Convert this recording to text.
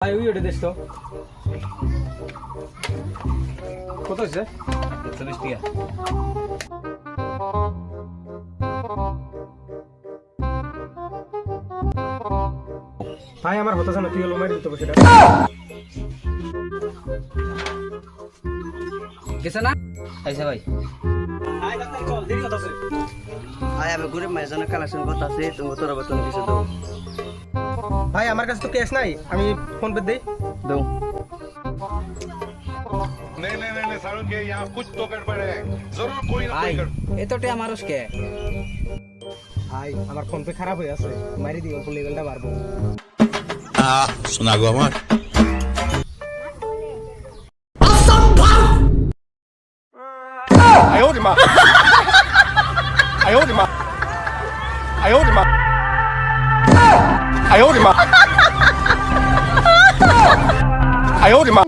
ভাই ওই ওটা দেশ তো কত আছে 40 টাকা। ভাই আমার হতাছে না, তুই হলো মারি দিতে সেটা গেছে না আইসা ভাই। ভাই আমি গরিব মায়ের জন্য কালেকশন করতে আছি, তুমি তোর বেতন কিছু দাও। ভাই আমার কাছে তো ক্যাশ নাই, আমি ফোন পে দেই দাও। नहीं नहीं नहीं नहीं सारुण के यहाँ कुछ तो गड़बड़ है जरूर कोई ना ভাই कोई गड़बड़ এতটা মানুষ কে? ভাই আমার ফোন পে খারাপ হয়ে আছে, মারি দিও ফুল লেভেলটা বাড়বো। শোনা গো আমার哎呦我的妈！哎呦我的妈！哎呦我的妈！哎呦我的妈！哎呦我的妈！